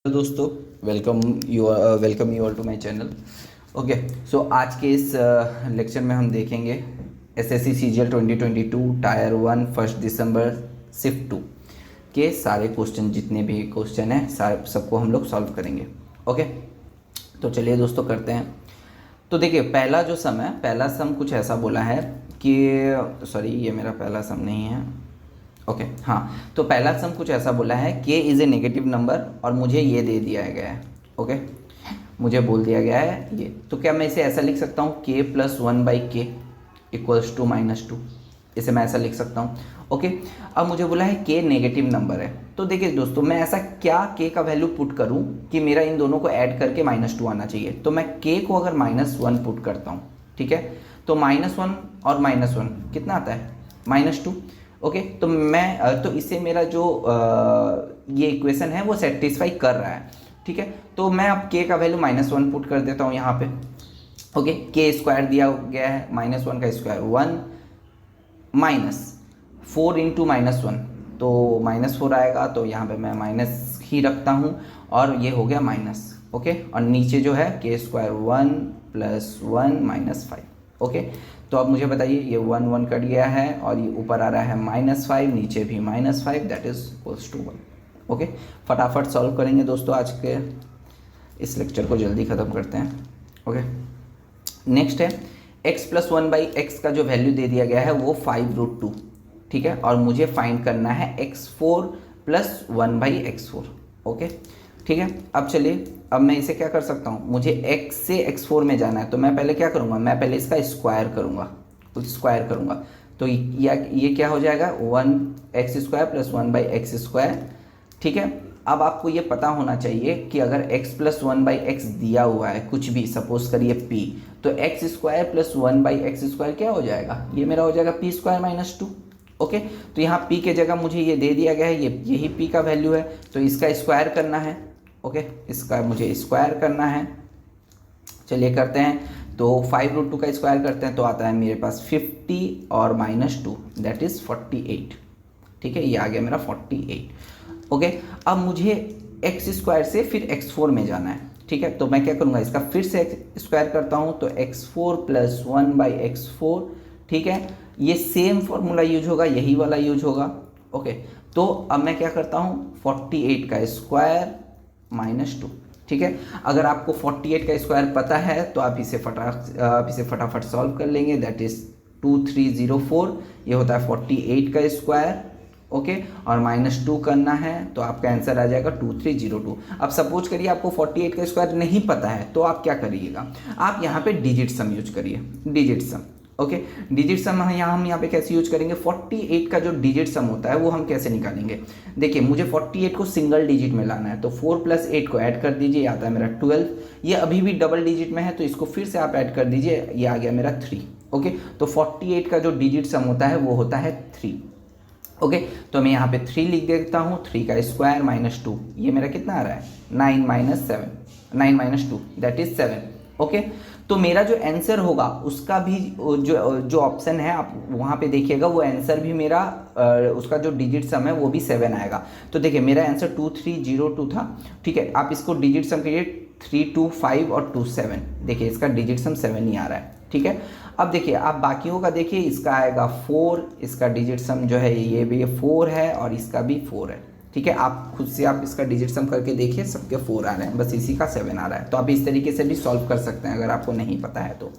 Hello दोस्तों, welcome you all to my channel. Okay, so आज के इस लेक्चर में हम देखेंगे एसएससी सीजीएल 2022 टायर 1 1 दिसंबर शिफ्ट 2 के सारे क्वेश्चन, जितने भी क्वेश्चन हैं सारे सबको हम लोग सॉल्व करेंगे। ओके, तो चलिए दोस्तों करते हैं। तो देखिए, पहला सम कुछ ऐसा बोला है कि सॉरी, ये मेरा पहला सम नहीं है। ओके हाँ, तो पहला सम कुछ ऐसा बोला है k is a negative number और मुझे ये दे दिया गया है। ओके, मुझे बोल दिया गया है ये, तो क्या मैं इसे ऐसा लिख सकता हूँ k plus 1/k equals to -2। इसे मैं ऐसा लिख सकता हूँ। ओके, अब मुझे बोला है k नेगेटिव नंबर है, तो देखिए दोस्तों, मैं ऐसा क्या k का वैल्यू पुट करूँ कि मेरा इन दोनों को ऐड करके -2 आना चाहिए। तो मैं k को अगर -1 पुट करता हूँ, ठीक है, तो -1 और -1 कितना आता है? -2। ओके, तो तो इससे मेरा जो ये इक्वेशन है वो सेटिस्फाई कर रहा है। ठीक है, तो मैं अब k का वैल्यू -1 पुट कर देता हूँ यहाँ पे। ओके, k स्क्वायर दिया गया है, -1 का स्क्वायर 1 -4 इंटू -1, तो -4 आएगा, तो यहाँ पे मैं माइनस ही रखता हूँ और ये हो गया माइनस। ओके, और नीचे जो है k स्क्वायर 1 + 1 -5। ओके, तो अब मुझे बताइए, ये 1 1 कट गया है और ये ऊपर आ रहा है -5, नीचे भी -5, that is equals to 1। Okay, फटाफट सॉल्व करेंगे दोस्तों, आज के इस लेक्चर को जल्दी ख़त्म करते हैं। ओके, नेक्स्ट है x + 1/x का जो वैल्यू दे दिया गया है वो 5√2। ठीक है, और मुझे फाइंड करना है x4 + 1/x4। ओके, ठीक है, अब चलिए, अब मैं इसे क्या कर सकता हूँ, मुझे x से x4 में जाना है, तो मैं पहले क्या करूँगा, मैं पहले इसका स्क्वायर करूँगा। तो ये क्या हो जाएगा, 1x² + 1/x²। ठीक है, अब आपको ये पता होना चाहिए कि अगर x + 1/x दिया हुआ है कुछ भी, सपोज करिए p, तो x² + 1/x² क्या हो जाएगा, ये मेरा हो जाएगा p² - 2। ओके, तो यहाँ p के जगह मुझे ये दे दिया गया है, यही p का वैल्यू है, तो इसका स्क्वायर करना है। ओके, इसका मुझे स्क्वायर करना है। चलिए करते हैं, तो 5√2 का स्क्वायर करते हैं, तो आता है मेरे पास 50 और -2, दैट इज़ 48। ठीक है, ये आ गया मेरा 48। ओके, अब मुझे x² से फिर x4 में जाना है। ठीक है, तो मैं क्या करूँगा, इसका फिर से स्क्वायर करता हूँ, तो x4 + 1/x4। ठीक है, ये सेम फॉर्मूला यूज होगा, यही वाला यूज होगा। ओके, तो अब मैं क्या करता हूँ, 48 का स्क्वायर -2। ठीक है, अगर आपको 48 का स्क्वायर पता है तो आप इसे फटाफट सॉल्व कर लेंगे, दैट इज 2304। ये होता है 48 का स्क्वायर। ओके, और -2 करना है, तो आपका आंसर आ जाएगा 2302। अब सपोज करिए आपको 48 का स्क्वायर नहीं पता है, तो आप क्या करिएगा, आप यहाँ पे डिजिट सम यूज करिए, डिजिट सम। ओके, डिजिट सम हम यहाँ पे कैसे यूज करेंगे, 48 का जो डिजिट सम होता है वो हम कैसे निकालेंगे। देखिए, मुझे 48 को सिंगल डिजिट में लाना है, तो 4 + 8 को ऐड कर दीजिए, ये आता है मेरा 12। ये अभी भी डबल डिजिट में है, तो इसको फिर से आप ऐड कर दीजिए, ये आ गया मेरा 3। ओके, तो 48 का जो डिजिट सम होता है वो होता है 3। ओके, तो मैं यहाँ पे 3 लिख देता हूँ, 3 का स्क्वायर -2, ये मेरा कितना आ रहा है, 9 - 2, दैट इज 7। ओके, तो मेरा जो आंसर होगा उसका भी जो ऑप्शन है आप वहाँ पे देखिएगा, वो आंसर भी मेरा उसका जो डिजिट सम है वो भी 7 आएगा। तो देखिए, मेरा आंसर 2302 था। ठीक है, आप इसको डिजिट सम करिए, 3 2 5 और 2 7, देखिए इसका डिजिट सम 7 ही आ रहा है। ठीक है, अब देखिए, आप बाकियों का देखिए, इसका आएगा 4, इसका डिजिट सम जो है ये भी 4 है और इसका भी 4 है। ठीक है, आप खुद से आप इसका डिजिट सम करके देखिए, सबके 4 आ रहे हैं, बस इसी का 7 आ रहा है। तो आप इस तरीके से भी सॉल्व कर सकते हैं अगर आपको नहीं पता है तो।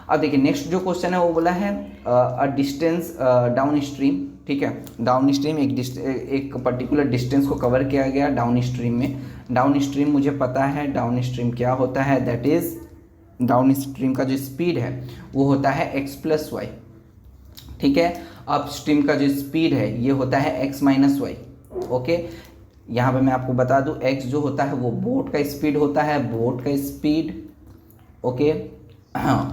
अब देखिए, नेक्स्ट जो क्वेश्चन है वो बोला है अ डिस्टेंस डाउन स्ट्रीम। ठीक है, डाउन स्ट्रीम एक पर्टिकुलर डिस्टेंस को कवर किया गया डाउन स्ट्रीम में। डाउन स्ट्रीम मुझे पता है, डाउन स्ट्रीम क्या होता है, दैट इज डाउन स्ट्रीम का जो स्पीड है वो होता है x + y। ठीक है, अप स्ट्रीम का जो स्पीड है ये होता है x - y। ओके, यहाँ पे मैं आपको बता दूँ, x जो होता है वो बोट का स्पीड होता है, बोट का स्पीड। ओके,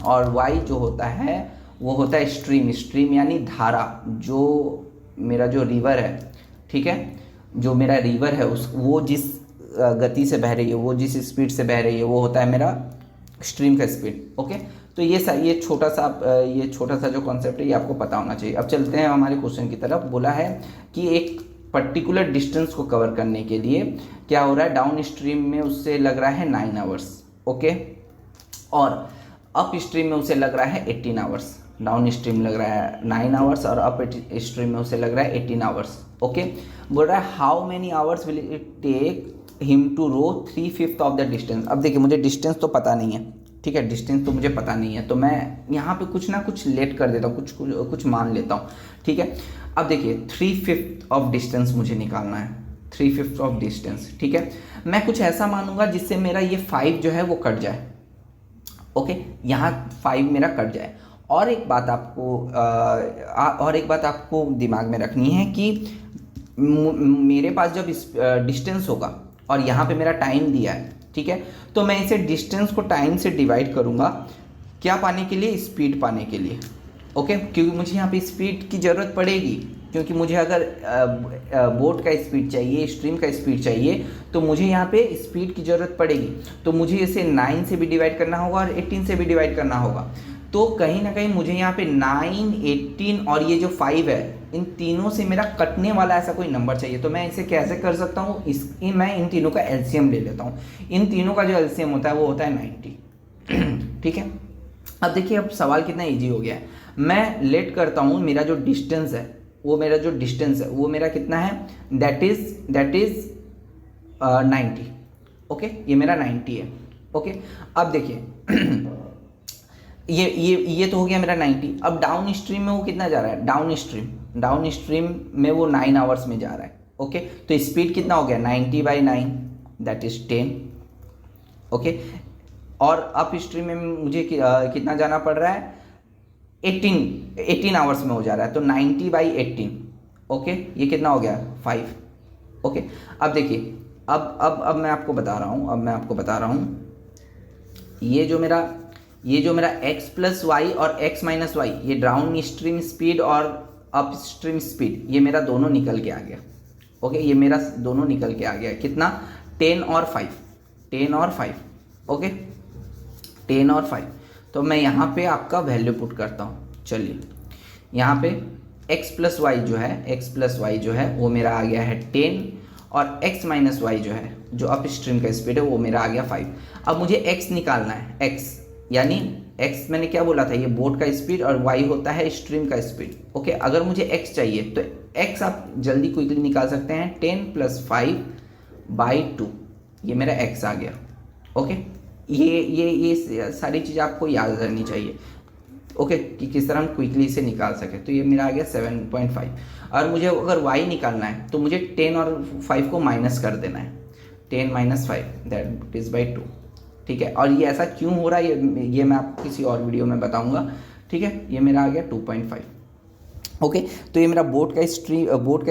और y जो होता है वो होता है स्ट्रीम यानी धारा, जो मेरा जो रिवर है। ठीक है, जो मेरा रिवर है वो जिस गति से बह रही है, वो जिस स्पीड से बह रही है, वो होता है मेरा स्ट्रीम का स्पीड। ओके, तो ये छोटा सा जो कॉन्सेप्ट है ये आपको पता होना चाहिए। अब चलते हैं हमारे क्वेश्चन की तरफ। बोला है कि एक पर्टिकुलर डिस्टेंस को कवर करने के लिए क्या हो रहा है, डाउन स्ट्रीम में उससे लग रहा है 9 आवर्स, ओके, और अप स्ट्रीम में उसे लग रहा है 18 आवर्स। डाउन स्ट्रीम लग रहा है 9 आवर्स और अप स्ट्रीम में उसे लग रहा है 18 आवर्स, ओके। बोल रहा है how many hours will it take him to row 3/5 of the distance. अब देखिए मुझे डिस्टेंस तो पता नहीं है, ठीक है, डिस्टेंस तो मुझे पता नहीं है, तो मैं यहाँ पे कुछ ना कुछ लेट कर देता हूँ, कुछ मान लेता हूँ, ठीक है। अब देखिए 3/5 ऑफ डिस्टेंस मुझे निकालना है, 3/5 ऑफ डिस्टेंस, ठीक है। मैं कुछ ऐसा मानूंगा जिससे मेरा ये 5 जो है वो कट जाए, ओके, यहाँ 5 मेरा कट जाए। और एक बात आपको दिमाग में रखनी है कि मेरे पास जब डिस्टेंस होगा और यहाँ पे मेरा टाइम दिया है, ठीक है, तो मैं इसे डिस्टेंस को टाइम से डिवाइड करूँगा, क्या पाने के लिए, स्पीड पाने के लिए, ओके, क्योंकि मुझे यहाँ पे स्पीड की ज़रूरत पड़ेगी, क्योंकि मुझे अगर बोट का स्पीड चाहिए, स्ट्रीम का स्पीड चाहिए, तो मुझे यहाँ पे स्पीड की ज़रूरत पड़ेगी, तो मुझे इसे 9 से भी डिवाइड करना होगा और 18 से भी डिवाइड करना होगा। तो कहीं ना कहीं मुझे यहाँ पे 9, 18 और ये जो 5 है, इन तीनों से मेरा कटने वाला ऐसा कोई नंबर चाहिए। तो मैं इसे कैसे कर सकता हूँ, मैं इन तीनों का एलसीएम ले लेता हूँ। इन तीनों का जो एलसीएम होता है वो होता है 90, ठीक है। अब देखिए अब सवाल कितना ईजी हो गया है। मैं लेट करता हूँ, मेरा जो डिस्टेंस है वो मेरा कितना है, दैट इज 90, ओके, ये मेरा 90 है, ओके। अब देखिए ये तो हो गया मेरा 90। अब डाउन स्ट्रीम में वो कितना जा रहा है, डाउन स्ट्रीम में वो 9 आवर्स में जा रहा है, ओके। तो स्पीड कितना हो गया, 90/9 दैट इज 10, ओके। और अप स्ट्रीम में मुझे कितना जाना पड़ रहा है, 18 आवर्स में हो जा रहा है, तो 90/18, ओके, ये कितना हो गया, 5, ओके। अब देखिए अब मैं आपको बता रहा हूँ, ये जो मेरा x प्लस वाई और x माइनस वाई, ये डाउन स्ट्रीम स्पीड और अप स्ट्रीम स्पीड, ये मेरा दोनों निकल के आ गया, ओके, ये मेरा दोनों निकल के आ गया, कितना, 10 और 5, ओके, 10 और 5। तो मैं यहाँ पे आपका वैल्यू पुट करता हूँ, चलिए यहाँ पे x प्लस वाई जो है वो मेरा आ गया है 10 और x माइनस वाई जो है, जो अप स्ट्रीम का स्पीड है, वो मेरा आ गया 5। अब मुझे x निकालना है, x यानी x मैंने क्या बोला था, ये बोट का स्पीड और y होता है स्ट्रीम का स्पीड, ओके। अगर मुझे x चाहिए तो x आप जल्दी क्विकली निकाल सकते हैं, 10 + 5/2, ये मेरा x आ गया, ओके। ये सारी चीज़ आपको याद करनी चाहिए, ओके, कि किस तरह हम क्विकली इसे निकाल सके। तो ये मेरा आ गया 7.5। और मुझे अगर y निकालना है तो मुझे 10 और 5 को माइनस कर देना है, 10 - 5 दैट इज 2, ठीक है। और ये ऐसा क्यों हो रहा है ये मैं आपको किसी और वीडियो में बताऊंगा, ठीक है। ये मेरा आ गया 2.5, ओके। तो ये मेरा बोट का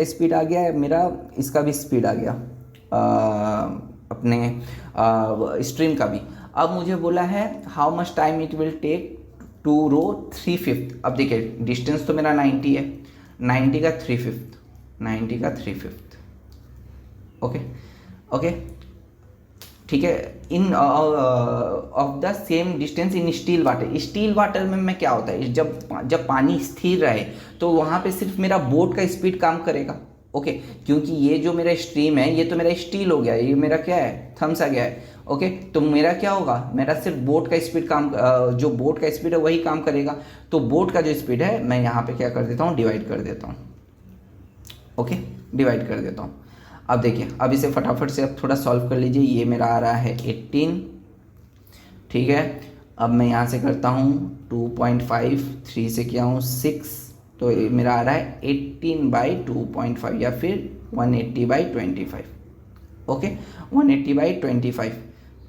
स्पीड आ गया है, मेरा इसका भी स्पीड आ गया, अपने स्ट्रीम का भी। अब मुझे बोला है how much time it will take to row 3/5। अब देखिए डिस्टेंस तो मेरा 90 है, 90 का 3/5, ओके, ठीक है। In of the same distance in still water में मैं क्या होता है, जब पानी स्थिर रहे तो वहाँ पे सिर्फ मेरा बोट का स्पीड काम करेगा, ओके, क्योंकि ये जो मेरा स्ट्रीम है ये तो मेरा स्टील हो गया, ये मेरा क्या है, थम्स आ गया है, ओके। तो मेरा क्या होगा, मेरा सिर्फ बोट का स्पीड जो बोट का स्पीड है वही काम करेगा। तो बोट का जो स्पीड है मैं यहाँ पे क्या कर देता हूँ, डिवाइड कर देता हूँ, ओके, डिवाइड कर देता हूँ। अब देखिए अब इसे फटाफट से अब थोड़ा सॉल्व कर लीजिए। ये मेरा आ रहा है 18, ठीक है। अब मैं यहाँ से करता हूँ 2.5, 3 से किया हूँ 6, तो ये मेरा आ रहा है 18/2.5 या फिर 180/25, ओके, 180/25।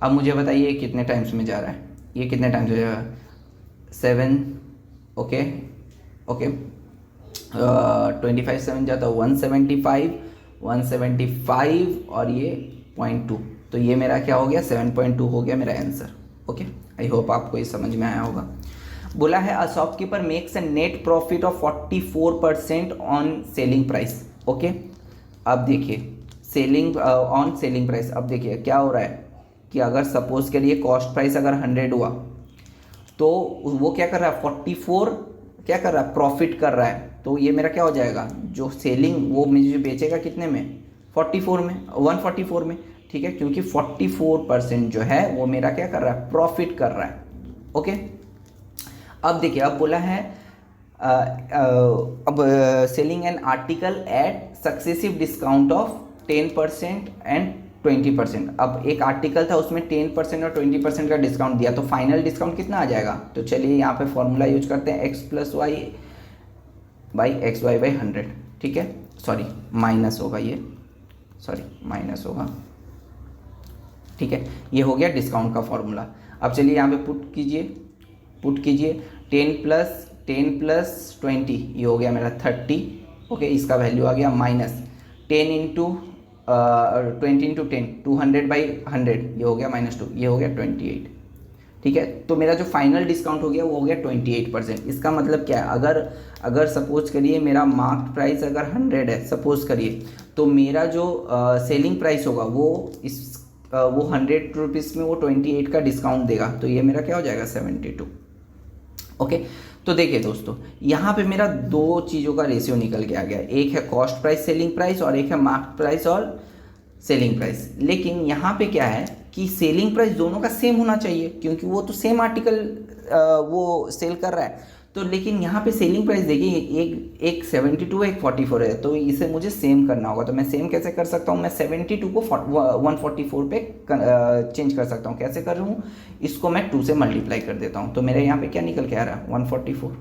अब मुझे बताइए कितने टाइम्स में जा रहा है, ये कितने टाइम्स में जा रहा है, 7, ओके, 25 7 जाता है 175 और ये 0.2, तो ये मेरा क्या हो गया, 7.2 हो गया मेरा आंसर, ओके। आई होप आपको ये समझ में आया होगा। बोला है a shopkeeper makes a net profit of 44% on selling price, okay. अब देखिए ऑन सेलिंग प्राइस, अब देखिए क्या हो रहा है कि अगर सपोज के लिए कॉस्ट प्राइस अगर 100 हुआ तो वो क्या कर रहा है, 44 क्या कर रहा है, प्रॉफिट कर रहा है, तो ये मेरा क्या हो जाएगा, जो सेलिंग वो मुझे बेचेगा कितने में, 44 में, 144 में, ठीक है, क्योंकि 44% जो है वो मेरा क्या कर रहा है, प्रॉफिट कर रहा है। ओके, अब देखिए, अब बोला है अब selling an article at successive discount of 10% and 20%। अब एक आर्टिकल था उसमें 10% और 20% का डिस्काउंट दिया, तो फाइनल डिस्काउंट कितना आ जाएगा, तो चलिए यहाँ पे फॉर्मूला यूज करते हैं, x plus y by x y by 100, ठीक है, सॉरी माइनस होगा ये, सॉरी माइनस होगा, ठीक है, ये हो गया डिस्काउंट का फॉर्मूला। अब चलिए यहाँ पे पुट कीजिए 10 प्लस 20, ये हो गया मेरा 30, ओके, इसका वैल्यू आ गया माइनस 10 इंटू 20 इंटू 10, 200 बाई 100, ये हो गया -2, ये हो गया 28, ठीक है। तो मेरा जो फाइनल डिस्काउंट हो गया वो हो गया 28%। इसका मतलब क्या है, अगर सपोज करिए मेरा मार्क प्राइस अगर 100 है, सपोज करिए, तो मेरा जो सेलिंग प्राइस होगा वो वो 100 रुपीज़ में वो 28 का डिस्काउंट देगा, तो ये मेरा क्या हो जाएगा 72। ओके, तो देखिए दोस्तों, यहाँ पे मेरा दो चीज़ों का रेशियो निकल के आ गया, एक है कॉस्ट प्राइस सेलिंग प्राइस और एक है मार्केट प्राइस और सेलिंग प्राइस। लेकिन यहाँ पे क्या है कि सेलिंग प्राइस दोनों का सेम होना चाहिए, क्योंकि वो तो सेम आर्टिकल वो सेल कर रहा है। तो लेकिन यहाँ पे सेलिंग प्राइस देखिए, एक 72 है, एक 44 है, तो इसे मुझे सेम करना होगा। तो मैं सेम कैसे कर सकता हूँ, मैं 72 को 144 पे चेंज कर सकता हूँ। कैसे कर रहा हूँ, इसको मैं 2 से मल्टीप्लाई कर देता हूँ, तो मेरे यहाँ पे क्या निकल के आ रहा है 144,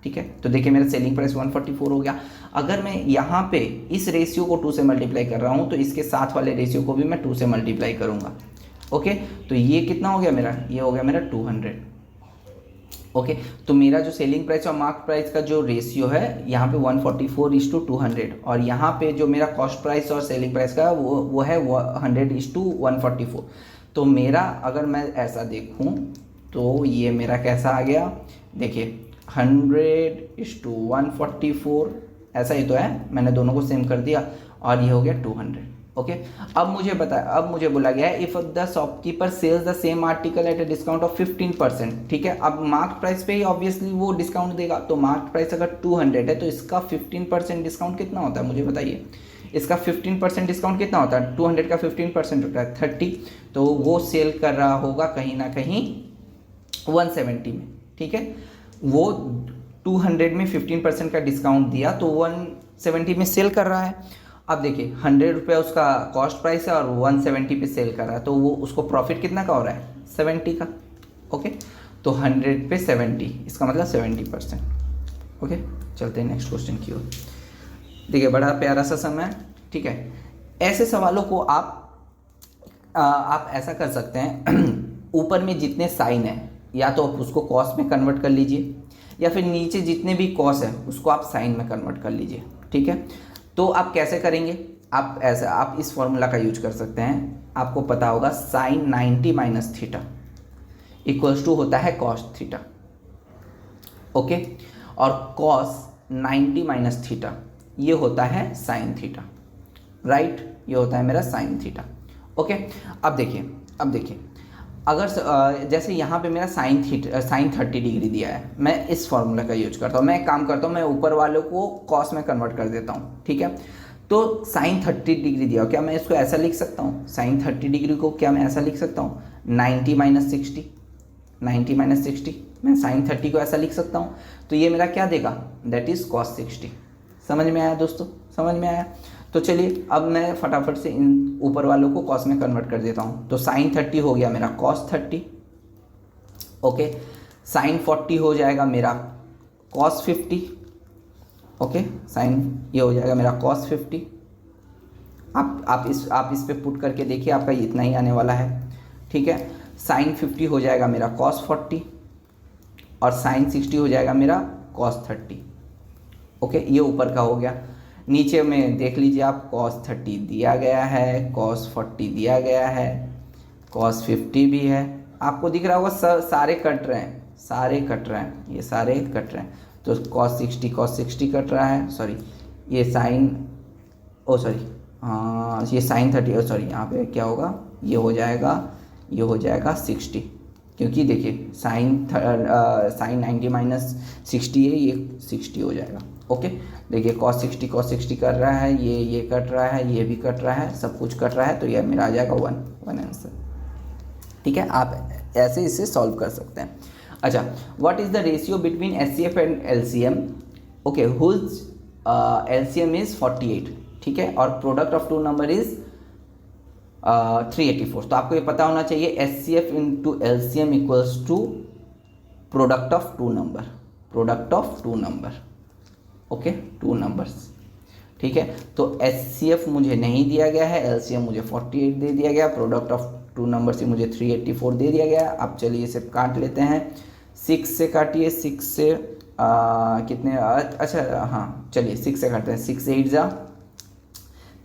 ठीक है। तो देखिए मेरा सेलिंग प्राइस 144 हो गया। अगर मैं यहाँ पे इस रेशियो को 2 से मल्टीप्लाई कर रहा हूँ, तो इसके साथ वाले रेशियो को भी मैं 2 से मल्टीप्लाई करूँगा। ओके, तो ये कितना हो गया मेरा, ये हो गया मेरा 200। ओके, तो मेरा जो सेलिंग प्राइस और मार्केट प्राइस का जो रेशियो है यहाँ पे 144:200, और यहाँ पे जो मेरा कॉस्ट प्राइस और सेलिंग प्राइस का वो है 100:144। तो मेरा अगर मैं ऐसा देखूँ तो ये मेरा कैसा आ गया, देखिए 100:144, ऐसा ही तो है, मैंने दोनों को सेम कर दिया, और ये हो गया 200। ओके, अब मुझे बोला गया है if the shopkeeper sells the same article at a discount of 15%, ठीक है। अब मार्केट प्राइस पे ही ऑब्वियसली वो डिस्काउंट देगा, तो मार्केट प्राइस अगर 200 है तो इसका 15% डिस्काउंट कितना होता है मुझे बताइए, इसका 15% डिस्काउंट कितना होता है, 200 का 15% होता है 30, तो वो सेल कर रहा होगा कहीं ना कहीं 170 में, ठीक है। वो 200 में 15% का डिस्काउंट दिया तो 170 में सेल कर रहा है। अब देखिए 100 रुपये उसका कॉस्ट प्राइस है और 170 पे सेल कर रहा है, तो वो उसको प्रॉफिट कितना का हो रहा है 70 का। ओके, तो 100 पे 70, इसका मतलब 70%। ओके, चलते हैं नेक्स्ट क्वेश्चन की ओर। देखिए बड़ा प्यारा सा समय है, ठीक है। ऐसे सवालों को आप ऐसा कर सकते हैं ऊपर में जितने साइन है या तो आप उसको कॉस में कन्वर्ट कर लीजिए, या फिर नीचे जितने भी कॉस है उसको आप साइन में कन्वर्ट कर लीजिए, ठीक है। तो आप कैसे करेंगे, आप इस फॉर्मूला का यूज कर सकते हैं, आपको पता होगा sine 90 minus theta equals to होता है कॉस थीटा। ओके, और कॉस 90 माइनस थीटा ये होता है साइन थीटा, राइट, ये होता है मेरा साइन थीटा। ओके, अब देखिए अगर जैसे यहाँ पे मेरा साइन 30 डिग्री दिया है, मैं इस फॉर्मूला का यूज करता हूँ, मैं एक काम करता हूँ, मैं ऊपर वालों को कॉस में कन्वर्ट कर देता हूँ, ठीक है। तो साइन 30 डिग्री दिया, क्या मैं इसको ऐसा लिख सकता हूँ, साइन 30 डिग्री को क्या मैं ऐसा लिख सकता हूँ 90 माइनस 60, मैं साइन 30 को ऐसा लिख सकता हूँ, तो ये मेरा क्या देगा, दैट इज कॉस 60। समझ में आया दोस्तों, समझ में आया। तो चलिए अब मैं फटाफट से इन ऊपर वालों को कॉस में कन्वर्ट कर देता हूँ। तो साइन 30 हो गया मेरा कॉस 30, ओके। साइन 40 हो जाएगा मेरा कॉस 50, ओके। साइन ये हो जाएगा मेरा कॉस 50। आप इस पे पुट करके देखिए, आपका इतना ही आने वाला है, ठीक है। साइन 50 हो जाएगा मेरा कॉस 40, और साइन 60 हो जाएगा मेरा कॉस 30, ओके। ये ऊपर का हो गया। नीचे में देख लीजिए आप, कॉस 30 दिया गया है, कॉस 40 दिया गया है, कॉस 50 भी है, आपको दिख रहा होगा सारे कट रहे हैं, ये सारे कट रहे हैं। तो कॉस 60 कट रहा है, सॉरी ये साइन ये साइन 30, सॉरी यहाँ पे क्या होगा, ये हो जाएगा 60, क्योंकि देखिए साइन 90 माइनस 60 है, ये 60 हो जाएगा, ओके, देखिए cos 60 कर रहा है, ये कट रहा है, ये भी कट रहा है, सब कुछ कट रहा है, तो ये मेरा आ जाएगा वन आंसर। ठीक है, आप ऐसे इसे सॉल्व कर सकते हैं। अच्छा, what is the ratio between HCF and LCM? Okay, whose LCM is 48, ठीक है, और product of two number is 384। तो आपको ये पता होना चाहिए HCF into LCM equals to product of two number, okay, two numbers. ठीक है, तो एचसीएफ मुझे नहीं दिया गया है, एलसीएम मुझे 48 दे दिया गया, प्रोडक्ट ऑफ टू नंबर से मुझे 384 दे दिया गया। अब चलिए इसे काट लेते हैं, 6 से काटिए, 6 से कितने, अच्छा हाँ चलिए 6 से काटते हैं, 6 8 जा,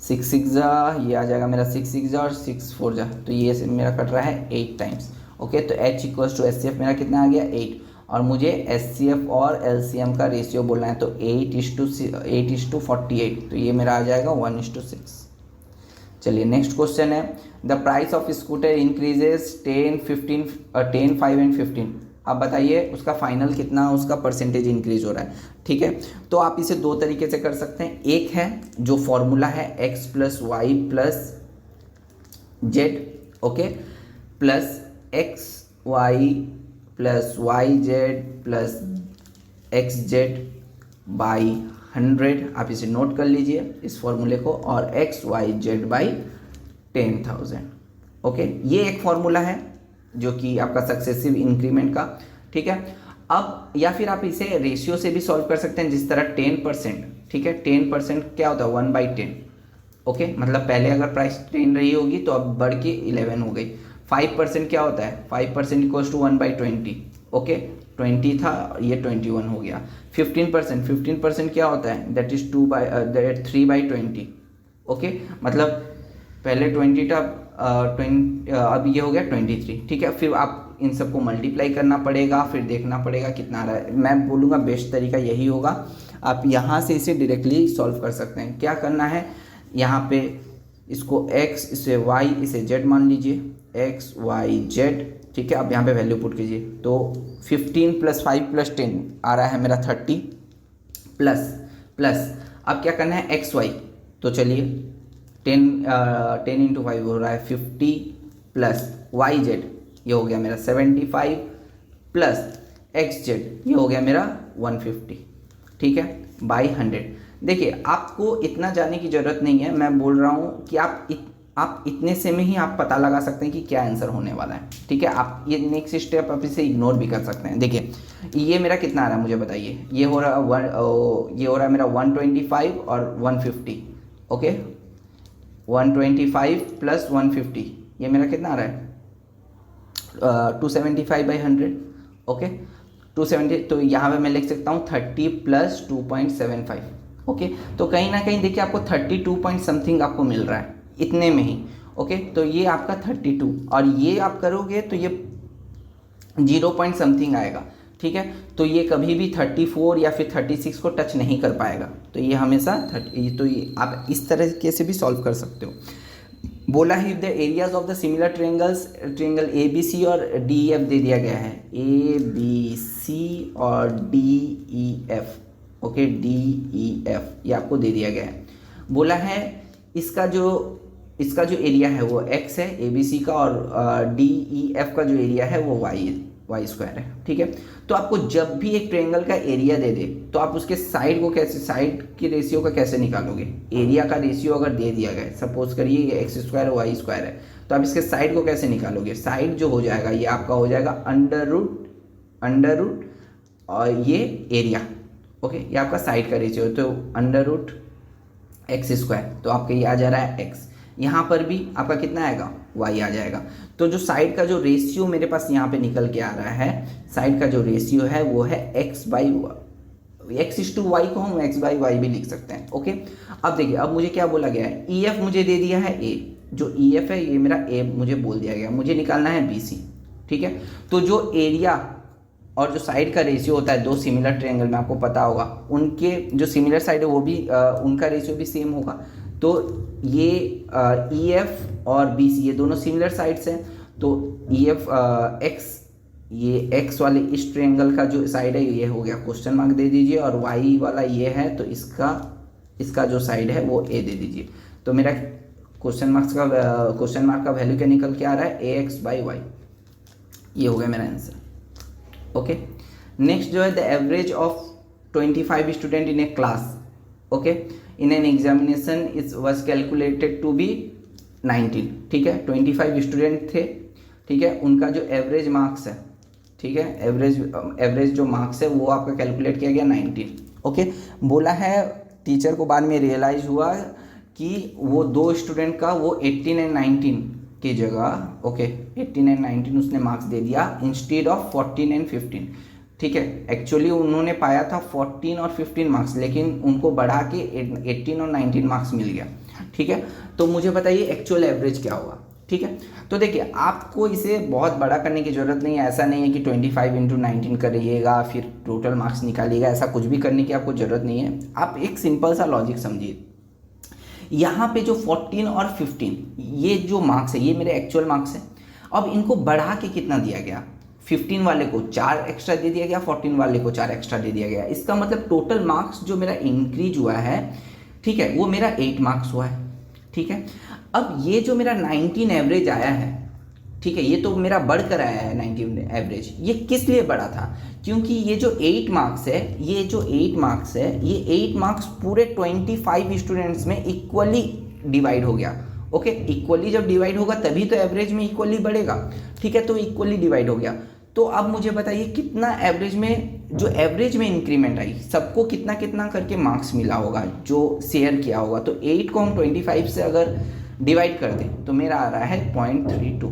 6 6 जा, ये आ जाएगा मेरा 6 6 जा और 6 4 जा, तो ये मेरा कट रहा है 8 टाइम्स। ओके, तो H इक्वल्स टू एच मेरा कितना आ गया 8, और मुझे एचसीएफ और एलसीएम का रेशियो बोलना है, तो 8:48, तो ये मेरा आ जाएगा 1:6। चलिए नेक्स्ट क्वेश्चन है, the price of scooter increases 10 15 10 5 and 15। अब बताइए उसका फाइनल कितना, उसका परसेंटेज इंक्रीज हो रहा है। ठीक है, तो आप इसे दो तरीके से कर सकते हैं। एक है जो फॉर्मूला है x plus y plus z, okay, plus x y plus y z plus x z by 100, आप इसे नोट कर लीजिए इस फॉर्मूले को, और x y z by 10,000। Okay, ये एक फॉर्मूला है जो कि आपका सक्सेसिव इंक्रीमेंट का। ठीक है, अब या फिर आप इसे रेशियो से भी सॉल्व कर सकते हैं, जिस तरह 10%, ठीक है, 10% क्या होता है 1/10। ओके, मतलब पहले अगर प्राइस 10 रही होगी तो अब बढ़ के 11 हो गई। 5% क्या होता है, 5% इक्वल्स टू 1/20। ओके, 20 था, ये 21 हो गया। 15% क्या होता है, दैट इज 3/20। ओके, मतलब पहले 20 था, अब ये हो गया 23। ठीक है, फिर आप इन सबको मल्टीप्लाई करना पड़ेगा, फिर देखना पड़ेगा कितना आ रहा है। मैं बोलूँगा बेस्ट तरीका यही होगा, आप यहाँ से इसे डायरेक्टली सॉल्व कर सकते हैं। क्या करना है, यहाँ पे इसको x, इसे y, इसे z मान लीजिए, x y z। ठीक है, अब यहाँ पे वैल्यू पुट कीजिए, तो 15 + 5 + 10 आ रहा है मेरा 30, प्लस अब क्या करना है x y, तो चलिए 10 × 5 हो रहा है 50, प्लस y z ये हो गया मेरा 75, प्लस x z ये हो गया मेरा 150। ठीक है, बाई 100। देखिए आपको इतना जानने की ज़रूरत नहीं है, मैं बोल रहा हूँ कि आप इतने से में ही आप पता लगा सकते हैं कि क्या आंसर होने वाला है। ठीक है, आप ये नेक्स्ट स्टेप आप इसे इग्नोर भी कर सकते हैं। देखिए ये मेरा कितना आ रहा है मुझे बताइए, ये हो रहा है मेरा 125 और 150। ओके, 125 प्लस 150 ये मेरा कितना आ रहा है 275/100। ओके, 270, तो यहाँ पे मैं लिख सकता हूँ 30 + 2.75। ओके, तो कहीं ना कहीं देखिए आपको 32 पॉइंट समथिंग आपको मिल रहा है इतने में ही। ओके, तो ये आपका 32, और ये आप करोगे तो ये 0 पॉइंट समथिंग आएगा। ठीक है, तो ये कभी भी 34 या फिर 36 को टच नहीं कर पाएगा, तो ये हमेशा 30, तो ये आप इस तरीके से भी सॉल्व कर सकते हो। बोला है the areas of the similar triangle ABC और DEF दे दिया गया है, ABC और DEF। ओके, DEF ये आपको दे दिया गया है। बोला है इसका जो एरिया है वो x है ABC का, और DEF का जो एरिया है वो y स्क्वायर है। ठीक है, तो आपको जब भी एक ट्रायंगल का एरिया दे दे तो आप उसके साइड को कैसे, साइड की रेशियो का कैसे निकालोगे। एरिया का रेशियो अगर दे दिया गया, सपोज करिए ये x स्क्वायर y स्क्वायर है, तो आप इसके साइड को कैसे निकालोगे। साइड जो हो जाएगा ये आपका हो जाएगा अंडर रूट और ये एरिया। ओके, ये आपका साइड का रेशियो, तो √x स्क्वायर, तो आपका ये आ जा रहा है x। यहाँ पर भी आपका कितना आएगा y आ जाएगा। तो जो साइड का जो रेशियो मेरे पास यहाँ पे निकल के आ रहा है, साइड का जो रेशियो है वो है x/y को हम x/y भी लिख सकते हैं। ओके, अब देखिए अब मुझे क्या बोला गया है, EF मुझे दे दिया है a, जो EF है ये मेरा a मुझे बोल दिया गया, मुझे निकालना है BC। ठीक है, तो जो एरिया और जो साइड का रेशियो होता है दो सिमिलर ट्रायंगल में, आपको पता होगा उनके जो सिमिलर साइड है वो भी उनका रेशियो भी सेम होगा। तो ये EF और BC ये दोनों सिमिलर साइड्स हैं, तो EF x ये एक्स वाले इस ट्रायंगल का जो साइड है ये हो गया क्वेश्चन मार्क दे दीजिए, और वाई वाला ये है तो इसका जो साइड है वो ए दे दीजिए। तो मेरा क्वेश्चन मार्क का वैल्यू क्या निकल के आ रहा है, ए एक्स बाई वाई। ये हो गया मेरा आंसर। ओके, नेक्स्ट जो है the average of 25 student in a class, okay, in an examination is was calculated to be 19। ठीक है, 25 स्टूडेंट थे, ठीक है, उनका जो एवरेज मार्क्स है, ठीक है, एवरेज जो मार्क्स है वो आपका कैलकुलेट किया गया 19। ओके, बोला है टीचर को बाद में रियलाइज हुआ कि वो दो स्टूडेंट का वो 18 एंड 19 की जगह, ओके, 18 एंड 19 उसने मार्क्स दे दिया इंस्टेड ऑफ 14 एंड 15। ठीक है, एक्चुअली उन्होंने पाया था 14 और 15 मार्क्स, लेकिन उनको बढ़ा के 18 और 19 मार्क्स मिल गया। ठीक है, तो मुझे बताइए एक्चुअल एवरेज क्या होगा। ठीक है, तो देखिए आपको इसे बहुत बड़ा करने की ज़रूरत नहीं है, ऐसा नहीं है कि 25 इंटू 19 करिएगा फिर टोटल मार्क्स निकालिएगा, ऐसा कुछ भी करने की आपको ज़रूरत नहीं है। आप एक सिंपल सा लॉजिक समझिए, यहाँ पे जो 14 और 15 ये जो मार्क्स है ये मेरे एक्चुअल मार्क्स है। अब इनको बढ़ा के कितना दिया गया, 15 वाले को 4 एक्स्ट्रा दे दिया गया, 14 वाले को 4 एक्स्ट्रा दे दिया गया। इसका मतलब टोटल मार्क्स जो मेरा इंक्रीज हुआ है, ठीक है, वो मेरा 8 मार्क्स हुआ है। ठीक है, अब ये जो मेरा 19 एवरेज आया है, ठीक है, ये तो मेरा बढ़कर आया है 19 एवरेज। ये किस लिए बढ़ा था, क्योंकि ये जो 8 मार्क्स है, ये जो 8 मार्क्स है, ये 8 मार्क्स पूरे 25 स्टूडेंट्स में इक्वली डिवाइड हो गया। ओके, इक्वली जब डिवाइड होगा तभी तो एवरेज में इक्वली बढ़ेगा। ठीक है, तो इक्वली डिवाइड हो गया। तो अब मुझे बताइए कितना एवरेज में, जो एवरेज में इंक्रीमेंट आई, सबको कितना कितना करके मार्क्स मिला होगा जो शेयर किया होगा। तो 8 को हम 25 से अगर डिवाइड कर दें तो मेरा आ रहा है 0.32।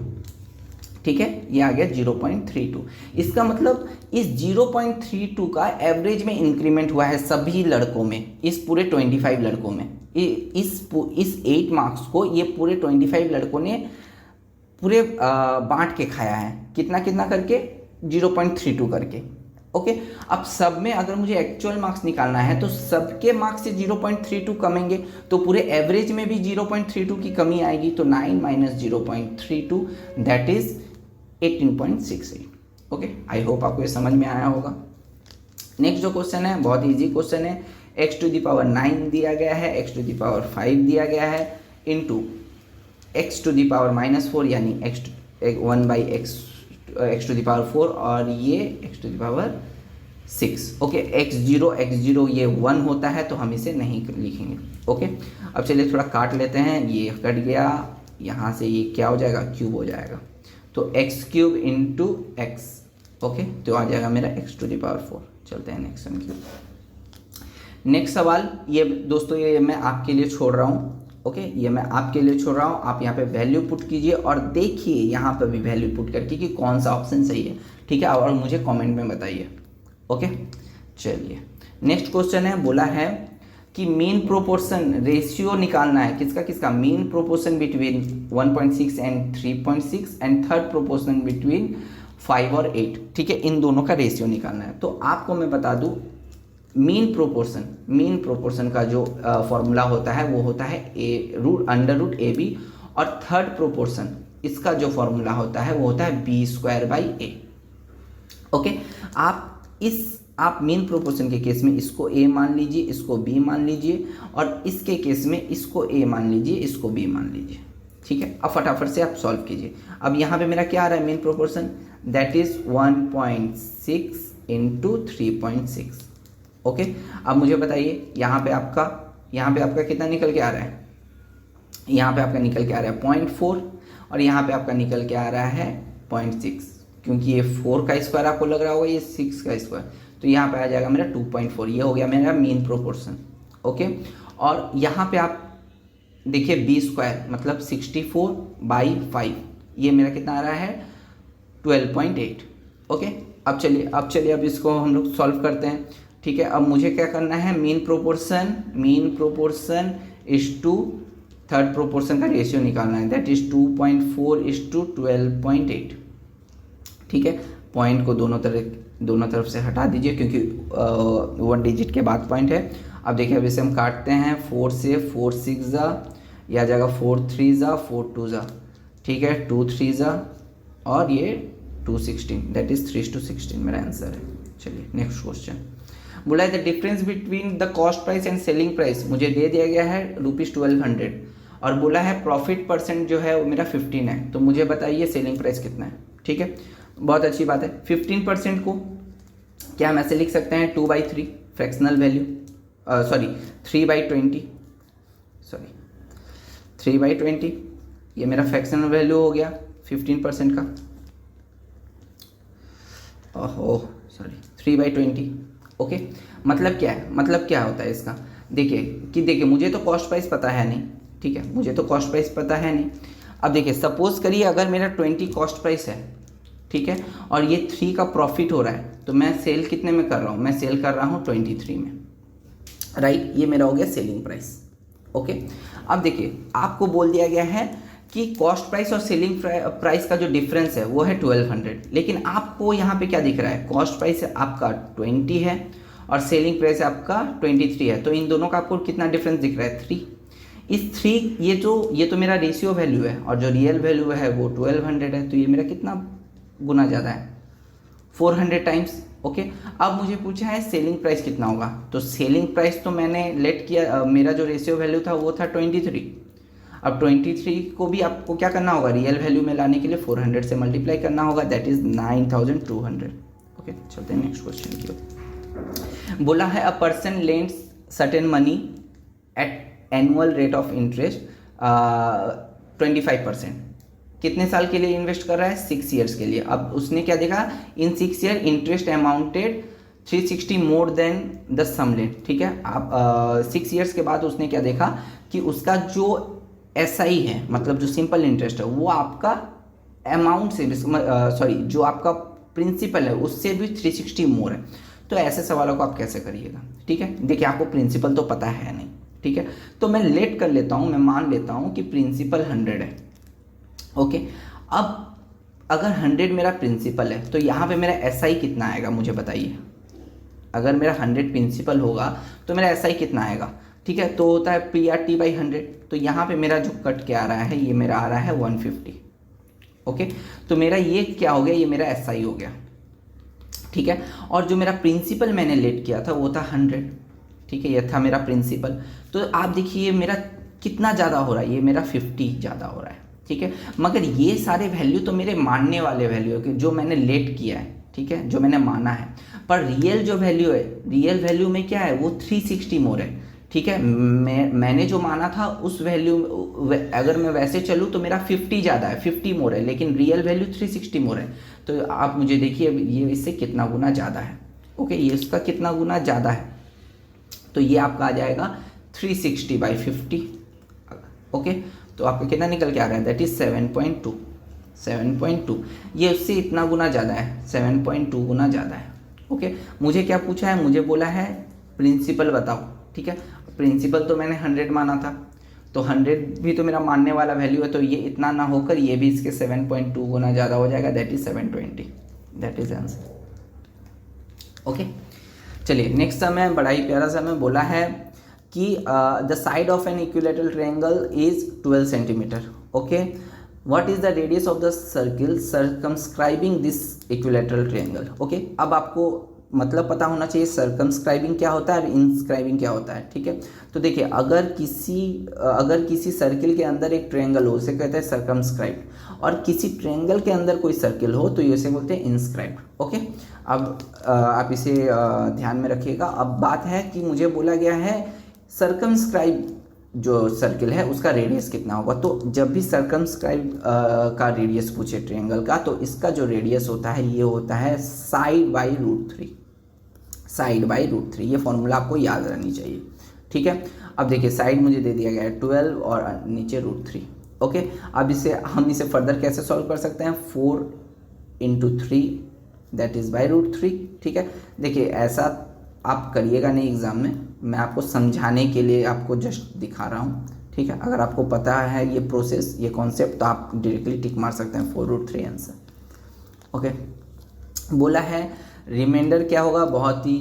ठीक है, ये आ गया 0.32। इसका मतलब इस 0.32 का एवरेज में इंक्रीमेंट हुआ है सभी लड़कों में, इस पूरे 25 लड़कों में। इस 8 मार्क्स को ये पूरे 25 लड़कों ने पूरे बांट के खाया है, कितना कितना करके, 0.32 करके। ओके, अब सब में अगर मुझे एक्चुअल मार्क्स निकालना है तो सबके मार्क्स से 0.32 कमेंगे, तो पूरे एवरेज में भी 0.32 की कमी आएगी। तो 9 minus 0.32 that is 18.68। Okay, I hope आपको ये समझ में आया होगा। नेक्स्ट जो क्वेश्चन है बहुत इजी क्वेश्चन है, x⁹ दिया गया है, x⁵ दिया गया है, इंटू x⁻⁻4 यानी 1/x⁴ और ये x⁻6। ओके, x0 ये 1 होता है तो हम इसे नहीं लिखेंगे। ओके, अब चलिए थोड़ा काट लेते हैं, ये कट गया, यहाँ से ये क्या हो जाएगा, क्यूब हो जाएगा। तो x³ इंटू x। ओके, तो आ जाएगा मेरा x⁴। चलते हैं नेक्स्ट सम की। नेक्स्ट सवाल ये दोस्तों ये मैं आपके लिए छोड़ रहा हूँ। ओके, ये मैं आपके लिए छोड़ रहा हूँ, आप यहाँ पे वैल्यू पुट कीजिए और देखिए यहाँ पर भी वैल्यू पुट करके कि कौन सा ऑप्शन सही है। ठीक है, और मुझे कमेंट में बताइए। ओके, चलिए नेक्स्ट क्वेश्चन है, बोला है कि मीन प्रोपोर्शन रेशियो निकालना है, किसका किसका, mean proportion between 1.6 and 3.6 and third proportion between 5 और 8। ठीक है, इन दोनों का रेशियो निकालना है। तो आपको मैं बता दूं मीन प्रोपोर्शन का जो फॉर्मूला होता है वो होता है √AB, और थर्ड प्रोपोर्शन इसका जो फॉर्मूला होता है वो होता है B²/A। ओके, आप मीन प्रोपोर्शन के केस में इसको A मान लीजिए, इसको B मान लीजिए, और इसके केस में इसको A मान लीजिए, इसको B मान लीजिए। ठीक है, अब फटाफट से आप सॉल्व कीजिए। अब यहाँ पे मेरा क्या आ रहा है mean proportion, that is 1.6 into 3.6। Okay, अब मुझे बताइए यहाँ पे आपका कितना निकल के आ रहा है, यहाँ पे आपका निकल के आ रहा है 0.4, और यहाँ पे आपका निकल के आ रहा है 0.6, क्योंकि ये 4 का स्क्वायर आपको लग रहा होगा, ये 6 का स्क्वायर, तो यहाँ पे आ जाएगा मेरा 2.4। ये हो गया मेरा मीन प्रोपोर्शन। ओके, और यहाँ पे आप देखिए B² मतलब 64/5, ये मेरा कितना आ रहा है 12.8। ओके, अब चलिए अब इसको हम लोग सॉल्व करते हैं। ठीक है, अब मुझे क्या करना है, mean proportion is to third proportion का रेशियो निकालना है, दैट इज 2.4:12.8। ठीक है, पॉइंट को दोनों तरफ से हटा दीजिए क्योंकि 1 डिजिट के बाद पॉइंट है। अब देखिए अब इसे हम काटते हैं, 4 से 4 6 जा, यह आ जाएगा 4 3 जा, 4 2 जा, ठीक है, 2 3 जा, और ये 216, दैट इज 3:16 मेरा आंसर है। चलिए नेक्स्ट क्वेश्चन बोला है the difference between the cost price and selling price मुझे दे दिया गया है ₹1200 और बोला है प्रॉफिट परसेंट जो है वो मेरा 15 है। तो मुझे बताइए सेलिंग प्राइस कितना है। ठीक है, बहुत अच्छी बात है। 15% को क्या हम ऐसे लिख सकते हैं 2/3 फ्रैक्शनल वैल्यू, सॉरी 3/20, सॉरी 3/20, ये मेरा फ्रैक्शनल वैल्यू हो गया 15% का। ओहो सॉरी 3/20। ओके, मतलब क्या है, मतलब क्या होता है इसका, देखिए मुझे तो कॉस्ट प्राइस पता है नहीं। ठीक है, मुझे तो कॉस्ट प्राइस पता है नहीं। अब देखिए सपोज करिए अगर मेरा 20 कॉस्ट प्राइस है, ठीक है, और ये 3 का प्रॉफिट हो रहा है, तो मैं सेल कितने में कर रहा हूँ, मैं सेल कर रहा हूँ 23 में, राइट। ये मेरा हो गया सेलिंग प्राइस। ओके, अब देखिए आपको बोल दिया गया है कि कॉस्ट प्राइस और सेलिंग प्राइस का जो डिफरेंस है वो है 1200, लेकिन आपको यहाँ पे क्या दिख रहा है, कॉस्ट प्राइस आपका 20 है और सेलिंग प्राइस आपका 23 है, तो इन दोनों का आपको कितना डिफरेंस दिख रहा है 3। इस 3 ये तो मेरा रेशियो वैल्यू है और जो रियल वैल्यू है वो 1200 है, तो ये मेरा कितना गुना ज़्यादा है 400 टाइम्स। ओके, अब मुझे पूछा है सेलिंग प्राइस कितना होगा, तो सेलिंग प्राइस तो मैंने लेट किया, मेरा जो रेशियो वैल्यू था वो था 23। अब 23 को भी आपको क्या करना होगा, रियल वैल्यू में लाने के लिए 400 से मल्टीप्लाई करना होगा, दैट इज 9200। ओके, चलते हैं नेक्स्ट क्वेश्चन की ओर। बोला है a person lends certain money at annual rate of interest 25%। कितने साल के लिए इन्वेस्ट कर रहा है, 6 ईयर्स के लिए। अब उसने क्या देखा, in 6 year interest amounted 360 more than the sum lend. ठीक है, आप 6 ईयर्स के बाद उसने क्या देखा कि उसका जो SI है, मतलब जो सिंपल इंटरेस्ट है, वो आपका अमाउंट से सॉरी जो आपका प्रिंसिपल है उससे भी 360 मोर है। तो ऐसे सवालों को आप कैसे करिएगा। ठीक है, देखिए आपको प्रिंसिपल तो पता है नहीं, ठीक है, तो मैं लेट कर लेता हूँ, मैं मान लेता हूँ कि प्रिंसिपल 100 है। ओके, अब अगर 100 मेरा प्रिंसिपल है तो यहाँ पे मेरा SI कितना आएगा मुझे बताइए। अगर मेरा 100 प्रिंसिपल होगा तो मेरा SI कितना आएगा। ठीक है, तो होता है PRT/100, तो यहाँ पे मेरा जो कट क्या आ रहा है, ये मेरा आ रहा है 150। ओके, तो मेरा ये क्या हो गया, ये मेरा SI हो गया। ठीक है, और जो मेरा प्रिंसिपल मैंने लेट किया था वो था 100। ठीक है, ये था मेरा प्रिंसिपल। तो आप देखिए मेरा कितना ज़्यादा हो रहा है, ये मेरा 50 ज़्यादा हो रहा है। ठीक है, मगर ये सारे वैल्यू तो मेरे मानने वाले वैल्यू है जो मैंने लेट किया है, ठीक है, जो मैंने माना है, पर रियल जो वैल्यू है, रियल वैल्यू में क्या है, वो 360 मोर है। ठीक है, मैंने जो माना था उस वैल्यू, अगर मैं वैसे चलूँ तो मेरा 50 ज़्यादा है, 50 मोर है, लेकिन रियल वैल्यू 360 मोर है। तो आप मुझे देखिए ये इससे कितना गुना ज़्यादा है। ओके, ये इसका कितना गुना ज़्यादा है, तो ये आपका आ जाएगा 360/50। ओके, तो आपका कितना निकल के आ रहा है, दैट इज 7.2। 7.2 ये उससे इतना गुना ज़्यादा है, 7.2 गुना ज़्यादा है। ओके, मुझे क्या पूछा है, मुझे बोला है प्रिंसिपल बताओ। ठीक है, प्रिंसिपल तो मैंने 100 माना था, तो 100 भी तो मेरा मानने वाला वैल्यू है, तो ये इतना ना होकर ये भी इसके 7.2 गुना ज़्यादा हो जाएगा, that is 720। That is answer. Okay, चलिए नेक्स्ट सम है, बड़ा ही प्यारा सम है। बोला है कि the side of an equilateral triangle is 12 centimetre. Okay, what is the radius of the circle circumscribing this equilateral triangle. Okay, अब आपको मतलब पता होना चाहिए सर्कमस्क्राइबिंग क्या होता है और इंस्क्राइबिंग क्या होता है। ठीक है, तो देखिए अगर किसी सर्किल के अंदर एक ट्रायंगल हो उसे कहते हैं सर्कमस्क्राइब, और किसी ट्रायंगल के अंदर कोई सर्किल हो तो ये उसे बोलते हैं इंस्क्राइब। ओके, अब आप इसे ध्यान में रखिएगा। अब बात है कि मुझे बोला गया है सर्कमस्क्राइब जो सर्किल है उसका रेडियस कितना होगा। तो जब भी सर्कमस्क्राइब का रेडियस पूछे ट्रायंगल का, तो इसका जो रेडियस होता है ये होता है साइड/√3। साइड/√3 ये फॉर्मूला आपको याद रहनी चाहिए। ठीक है, अब देखिए साइड मुझे दे दिया गया है 12 और नीचे √3। ओके, अब हम इसे फर्दर कैसे सॉल्व कर सकते हैं, 4 × 3 दैट इज़ /√3। ठीक है, देखिए ऐसा आप करिएगा नहीं एग्ज़ाम में, मैं आपको समझाने के लिए आपको जस्ट दिखा रहा हूँ। ठीक है, अगर आपको पता है ये प्रोसेस, ये कॉन्सेप्ट, तो आप डायरेक्टली टिक मार सकते हैं 4√3 आंसर। ओके, बोला है रिमाइंडर क्या होगा, बहुत ही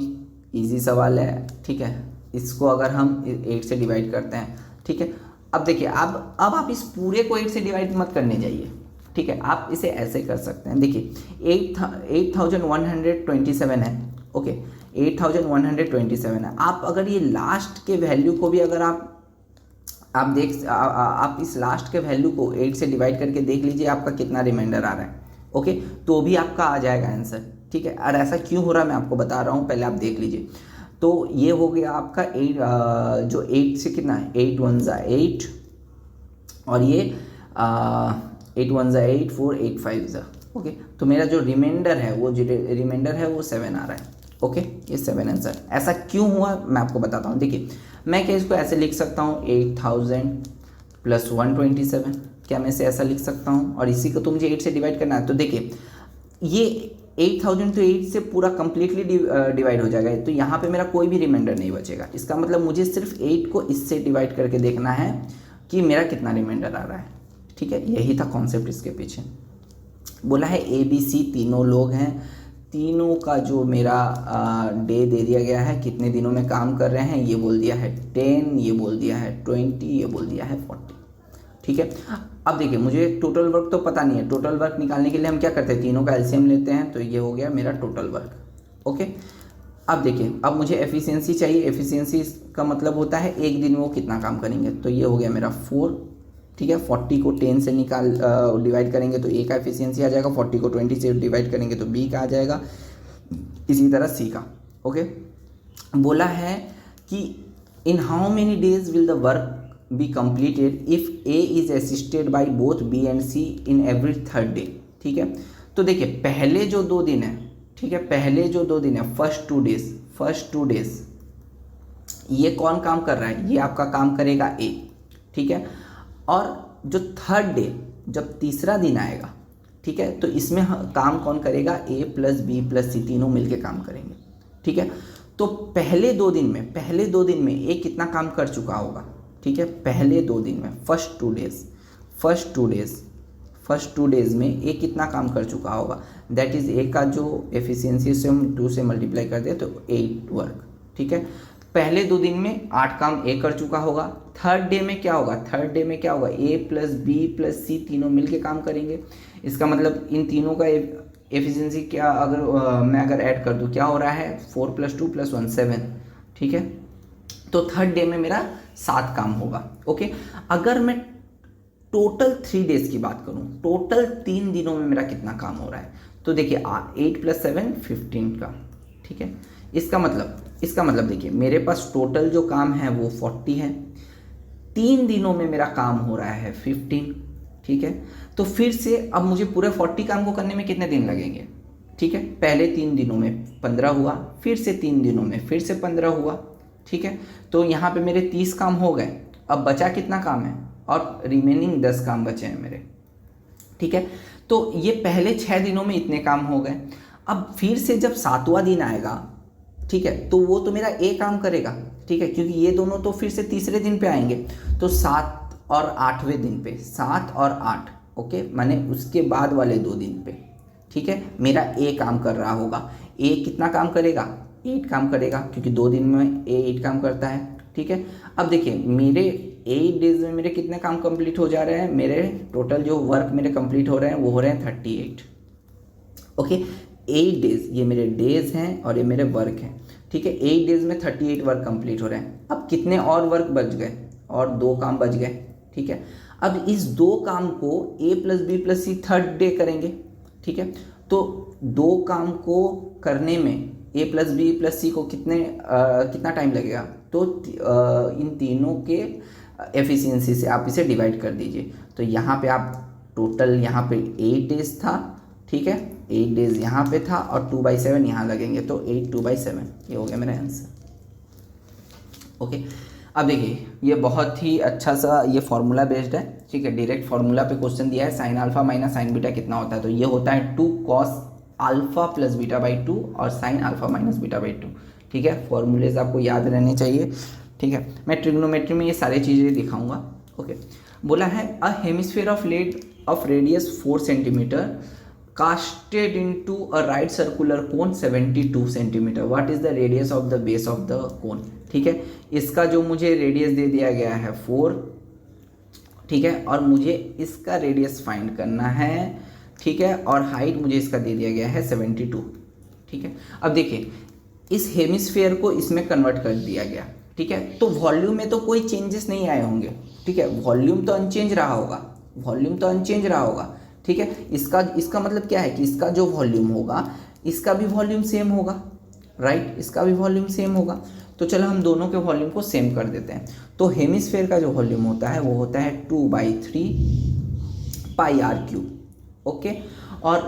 इजी सवाल है। ठीक है, इसको अगर हम 8 से डिवाइड करते हैं। ठीक है, अब देखिए अब आप इस पूरे को 8 से डिवाइड मत करने जाइए, ठीक है, आप इसे ऐसे कर सकते हैं। देखिए 8127 है, ओके 8127 है। आप अगर ये लास्ट के वैल्यू को भी अगर आप आप इस लास्ट के वैल्यू को 8 से डिवाइड करके देख लीजिए आपका कितना रिमाइंडर आ रहा है, ओके, तो भी आपका आ जाएगा आंसर। ठीक है, और ऐसा क्यों हो रहा है मैं आपको बता रहा हूँ, पहले आप देख लीजिए। तो ये हो गया आपका 8, जो 8 से कितना है, 8 1 ज़ा 8, और ये 8 1 ज़ा 8, 4 8 5 ज़ा, ओके। तो मेरा जो रिमाइंडर है वो 7 आ रहा है, ओके, ये 7 आंसर। ऐसा क्यों हुआ मैं आपको बताता हूँ। देखिए मैं क्या इसको ऐसे लिख सकता हूँ 8000 प्लस 127, क्या मैं इसे ऐसा लिख सकता हूँ, और इसी को तो मुझे 8 से डिवाइड करना है। तो देखिए ये 8000 तो 8 से पूरा कंप्लीटली डिवाइड हो जाएगा, तो यहाँ पे मेरा कोई भी रिमाइंडर नहीं बचेगा। इसका मतलब मुझे सिर्फ 8 को इससे डिवाइड करके देखना है कि मेरा कितना रिमाइंडर आ रहा है। ठीक है, यही था कॉन्सेप्ट इसके पीछे। बोला है ABC तीनों लोग हैं, तीनों का जो मेरा डे दे दिया गया है, कितने दिनों में काम कर रहे हैं, ये बोल दिया है 10, ये बोल दिया है 20, ये बोल दिया है 40। ठीक है, अब देखिए मुझे टोटल वर्क तो पता नहीं है, टोटल वर्क निकालने के लिए हम क्या करते हैं, तीनों का एलसीएम लेते हैं, तो ये हो गया मेरा टोटल वर्क। ओके, अब देखिए अब मुझे एफिशिएंसी चाहिए। एफिशिएंसी का मतलब होता है एक दिन में वो कितना काम करेंगे, तो ये हो गया मेरा 4। ठीक है, 40 को 10 से डिवाइड करेंगे तो A का एफिशिएंसी आ जाएगा, 40 को 20 से डिवाइड करेंगे तो B का आ जाएगा, इसी तरह C का। ओके, बोला है कि in how many days will the work be completed if A is assisted by both B and C in every third day. ठीक है, तो देखिए पहले जो 2 दिन है, ठीक है, पहले जो 2 दिन है, फर्स्ट टू डेज ये कौन काम कर रहा है, ये आपका काम करेगा A। ठीक है, और जो थर्ड डे, जब तीसरा दिन आएगा, ठीक है, तो इसमें काम कौन करेगा, A plus B plus C तीनों मिलके काम करेंगे। ठीक है, तो पहले 2 दिन में A कितना काम कर चुका होगा। ठीक है, पहले 2 दिन में फर्स्ट टू डेज में A कितना काम कर चुका होगा, दैट इज़ A का जो एफिशिएंसी से हम 2 से मल्टीप्लाई कर दे तो 8 वर्क। ठीक है, पहले 2 दिन में 8 काम A कर चुका होगा। थर्ड डे में क्या होगा, A plus B plus C तीनों मिलके काम करेंगे। इसका मतलब इन तीनों का एफिशिएंसी क्या, मैं अगर ऐड कर दूँ क्या हो रहा है, 4 + 2 + 1 7। ठीक है, तो थर्ड डे में मेरा 7 काम होगा। ओके, अगर मैं टोटल 3 डेज की बात करूं, टोटल 3 दिनों में मेरा कितना काम हो रहा है, तो देखिए 8 + 7 15 का। ठीक है, इसका मतलब देखिए मेरे पास टोटल जो काम है वो 40 है, 3 दिनों में मेरा काम हो रहा है 15। ठीक है, तो फिर से अब मुझे पूरे 40 काम को करने में कितने दिन लगेंगे। ठीक है, पहले 3 दिनों में 15 हुआ, फिर से 3 दिनों में फिर से 15 हुआ। ठीक है, तो यहाँ पे मेरे 30 काम हो गए। अब बचा कितना काम है, और रिमेनिंग 10 काम बचे हैं मेरे। ठीक है, तो ये पहले 6 दिनों में इतने काम हो गए। अब फिर से जब 7वां दिन आएगा, ठीक है, तो वो तो मेरा A काम करेगा। ठीक है, क्योंकि ये दोनों तो फिर से तीसरे दिन पे आएंगे, तो 7 और 8वें दिन पे, 7 और 8, ओके, माने उसके बाद वाले 2 दिन पे, ठीक है, मेरा A काम कर रहा होगा। A कितना काम करेगा, 8 काम करेगा, क्योंकि 2 दिन में A 8 काम करता है। ठीक है, अब देखिए मेरे 8 डेज में मेरे कितने काम कंप्लीट हो जा रहे हैं, मेरे टोटल जो वर्क मेरे कंप्लीट हो रहे हैं वो हो रहे हैं 38। ओके, 8 डेज, ये मेरे डेज हैं और ये मेरे वर्क हैं। ठीक है, 8 डेज में 38 वर्क कंप्लीट हो रहे हैं। अब कितने और वर्क बच गए, और 2 काम बच गए। ठीक है, अब इस 2 काम को A plus B plus C third day करेंगे। ठीक है, तो 2 काम को करने में A plus B plus C को कितना टाइम लगेगा, तो इन तीनों के एफिशिएंसी से आप इसे डिवाइड कर दीजिए। तो यहाँ पे आप टोटल यहाँ पे 8 डेज था। ठीक है, 8 डेज यहाँ पे था और 2/7 यहाँ लगेंगे, तो 8 2/7, ये हो गया मेरा आंसर। ओके, अब देखिए ये बहुत ही अच्छा सा ये फार्मूला बेस्ड है। ठीक है, डायरेक्ट फार्मूला पे क्वेश्चन दिया है, sine alpha minus sign beta कितना होता है, तो ये होता है 2 cos alpha plus beta by 2 और sine alpha minus beta by 2। ठीक है, फॉर्मूलेज आपको याद रहने चाहिए। ठीक है, मैं ट्रिग्नोमेट्री में ये सारी चीज़ें दिखाऊंगा। ओके, बोला है अ hemisphere of laid off radius 4 centimetre casted into a right circular cone 72 centimetre, what is the radius of the base of the cone. ठीक है, इसका जो मुझे रेडियस दे दिया गया है 4, ठीक है, और मुझे इसका रेडियस फाइंड करना है, ठीक है, और हाइट मुझे इसका दे दिया गया है 72, ठीक है। अब देखिए इस हेमिस्फेयर को इसमें कन्वर्ट कर दिया गया, ठीक है, तो वॉल्यूम में तो कोई चेंजेस नहीं आए होंगे, ठीक है, वॉल्यूम तो अनचेंज रहा होगा, वॉल्यूम तो अनचेंज रहा होगा, ठीक है। इसका मतलब क्या है कि इसका जो वॉल्यूम होगा इसका भी वॉल्यूम सेम होगा, राइट, इसका भी वॉल्यूम सेम होगा। तो चलो हम दोनों के वॉल्यूम को सेम कर देते हैं। तो हेमिस्फेयर का जो वॉल्यूम होता है वो होता है 2/3 पाई आर क्यूब, ओके, और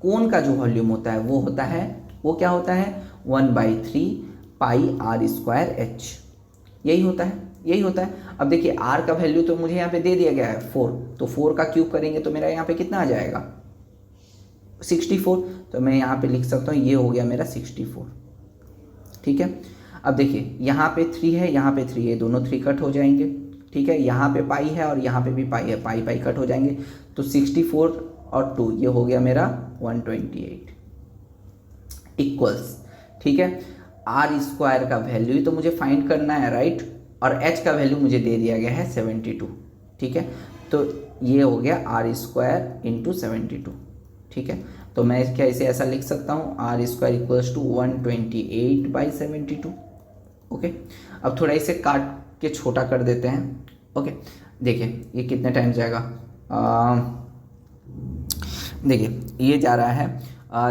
कोन का जो वॉल्यूम होता है वो होता है, वो क्या होता है 1/3 पाई आर स्क्वायर एच, यही होता है, यही होता है। अब देखिए आर का वैल्यू तो मुझे यहाँ पे दे दिया गया है 4, तो 4 का क्यूब करेंगे तो मेरा यहाँ पे कितना आ जाएगा 64, तो मैं यहाँ पे लिख सकता हूँ ये हो गया मेरा 64, ठीक है। अब देखिए यहाँ पे 3 है, यहाँ पे 3 है, दोनों 3 कट हो जाएंगे, ठीक है, यहाँ पे पाई है और यहाँ पे भी पाई है, पाई पाई कट हो जाएंगे, तो 64 और 2 ये हो गया मेरा 128 इक्वल्स, ठीक है, आर स्क्वायर का वैल्यू तो मुझे फाइंड करना है, राइट, और एच का वैल्यू मुझे दे दिया गया है 72, ठीक है, तो ये हो गया आर स्क्वायर इंटू 72, ठीक है। तो मैं क्या इसे ऐसा लिख सकता हूँ r square equals to 128/72, okay. अब थोड़ा इसे काट के छोटा कर देते हैं, ओके। देखिए ये कितने टाइम जाएगा, देखिए ये जा रहा है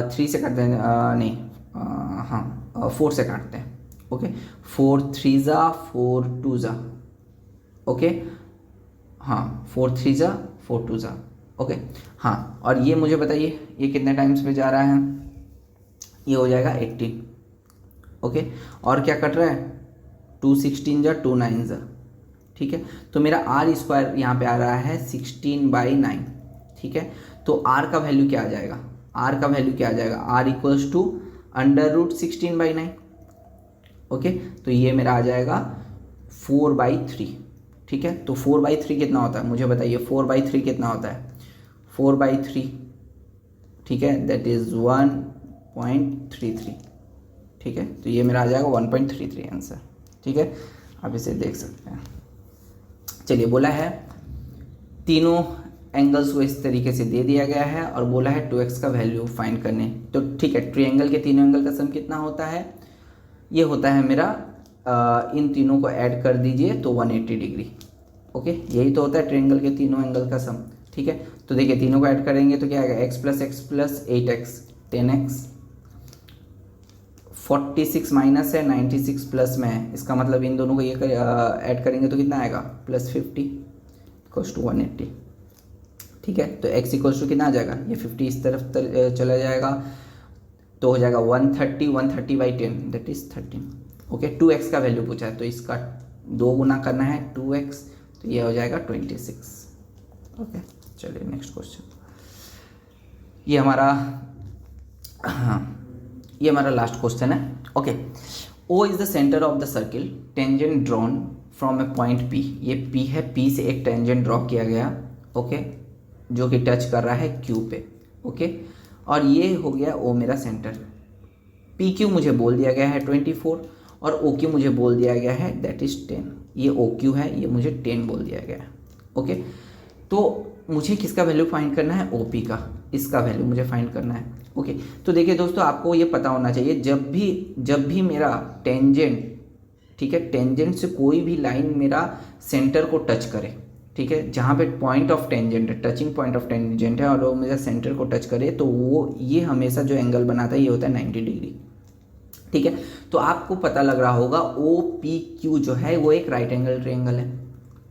3 से काटते हैं, नहीं, हाँ 4 से काटते हैं, ओके, 4 3 जा 4 2 जा, ओके, हाँ 4 3 जा 4 2 जा, ओके, हाँ, और ये मुझे बताइए ये कितने टाइम्स पे जा रहा है, ये हो जाएगा 18, ओके, और क्या कट रहा है 2 16 जा 2 9 जा, ठीक है, तो मेरा आर स्क्वायर यहाँ पे आ रहा है 16/9, ठीक है, तो आर का वैल्यू क्या आ जाएगा, आर का वैल्यू क्या आ जाएगा, आर इक्वल्स टू √16/9, ओके, तो ये मेरा आ जाएगा 4/3, ठीक है। तो 4/3 कितना होता है मुझे बताइए, 4/3 कितना होता है, 4/3, ठीक है, दैट इज 1.33, ठीक है, तो ये मेरा आ जाएगा 1.33 आंसर, ठीक है, आप इसे देख सकते हैं। चलिए बोला है तीनों एंगल्स को इस तरीके से दे दिया गया है और बोला है 2x का वैल्यू फाइंड करने, तो ठीक है, ट्रायंगल के तीनों एंगल का सम कितना होता है, ये होता है मेरा इन तीनों को ऐड कर दीजिए तो 180 डिग्री, ओके, यही तो होता है ट्रायंगल के तीनों एंगल का सम, ठीक है। तो देखिए तीनों को ऐड करेंगे तो क्या आएगा x + x + 8x 10x, 46 minus है 96 प्लस में है, इसका मतलब इन दोनों को ये ऐड करेंगे तो कितना आएगा +50 इक्वल्स टू 180, ठीक है। तो x इक्वल्स टू कितना आ जाएगा, ये 50 इस तरफ चला जाएगा तो हो जाएगा 130, 130/10 दैट इज 13, ओके। 2x का वैल्यू पूछा है तो इसका 2 गुना करना है 2x, तो ये हो जाएगा 26, ओके। चलिए नेक्स्ट क्वेश्चन, ये हमारा, हाँ ये हमारा लास्ट क्वेश्चन है, okay. O is the centre of the circle, tangent drawn from A point P, ये P है, P से एक टेंजेंट ड्रॉ किया गया, ओके, जो कि टच कर रहा है Q पे, ओके, और ये हो गया O मेरा सेंटर, PQ मुझे बोल दिया गया है 24 और OQ मुझे बोल दिया गया है दैट इज 10, ये OQ है, ये मुझे 10 बोल दिया गया है, ओके। तो मुझे किसका वैल्यू फाइंड करना है, OP का, इसका वैल्यू मुझे फाइंड करना है, ओके। तो देखिए दोस्तों आपको ये पता होना चाहिए जब भी मेरा टेंजेंट, ठीक है, टेंजेंट से कोई भी लाइन मेरा सेंटर को टच करे, ठीक है, जहाँ पे पॉइंट ऑफ टेंजेंट है, टचिंग पॉइंट ऑफ टेंजेंट है और वो मेरा सेंटर को टच करे, तो वो ये हमेशा जो एंगल बनाता है ये होता है 90 डिग्री, ठीक है। तो आपको पता लग रहा होगा OPQ जो है वो एक राइट एंगल ट्रायंगल है,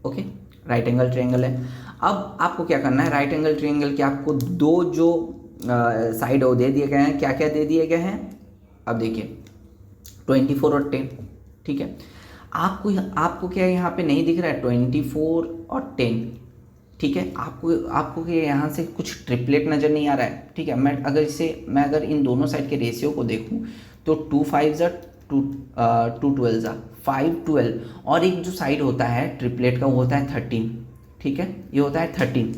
ओके, राइट एंगल ट्रायंगल है। अब आपको क्या करना है, राइट एंगल ट्रायंगल के आपको दो जो साइड वो दे दिए गए हैं, क्या क्या दे दिए गए हैं, अब देखिए 24 और 10, ठीक है। आपको क्या यहाँ पे नहीं दिख रहा है 24 और 10, ठीक है, आपको क्या यहाँ से कुछ ट्रिपलेट नज़र नहीं आ रहा है, ठीक है। मैं अगर इन दोनों साइड के रेशियो को देखूँ तो 2 5 जा 2 12 जा 5 12, और एक जो साइड होता है ट्रिपलेट का वो होता है 13, ठीक है, ये होता है 13,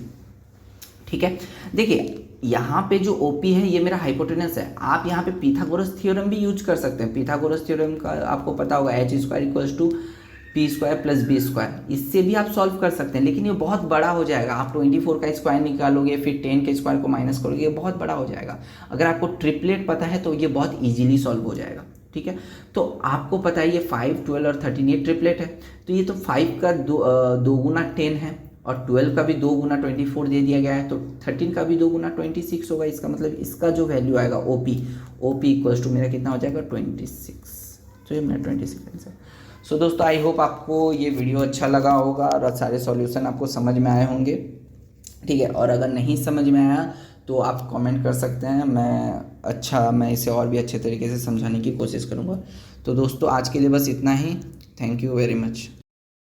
ठीक है। देखिए यहाँ पे जो OP है ये मेरा हाइपोटेनस है, आप यहाँ पे पिथागोरस थ्योरम भी यूज कर सकते हैं, पिथागोरस थ्योरम का आपको पता होगा H² = p square plus b square, इससे भी आप सॉल्व कर सकते हैं, लेकिन ये बहुत बड़ा हो जाएगा। आप 24 का स्क्वायर निकालोगे, फिर 10 के स्क्वायर को माइनस करोगे, ये बहुत बड़ा हो जाएगा। अगर आपको ट्रिपलेट पता है तो ये बहुत ईजिली सॉल्व हो जाएगा, ठीक है। तो आपको पता है ये 5, 12 और 13 ये ट्रिपलेट है, तो ये तो 5 का दो गुना 10 है, और 12 का भी 2 गुना 24 दे दिया गया है, तो 13 का भी 2 गुना 26 होगा। इसका मतलब इसका जो वैल्यू आएगा ओपी इक्वल्स टू मेरा कितना हो जाएगा 26। तो ये मेरा 26 आंसर। सो दोस्तों आई होप आपको ये वीडियो अच्छा लगा होगा और सारे सॉल्यूशन आपको समझ में आए होंगे, ठीक है। और अगर नहीं समझ में आया तो आप कमेंट कर सकते हैं, मैं इसे और भी अच्छे तरीके से समझाने की कोशिश करूँगा। तो दोस्तों आज के लिए बस इतना ही। Thank you very much.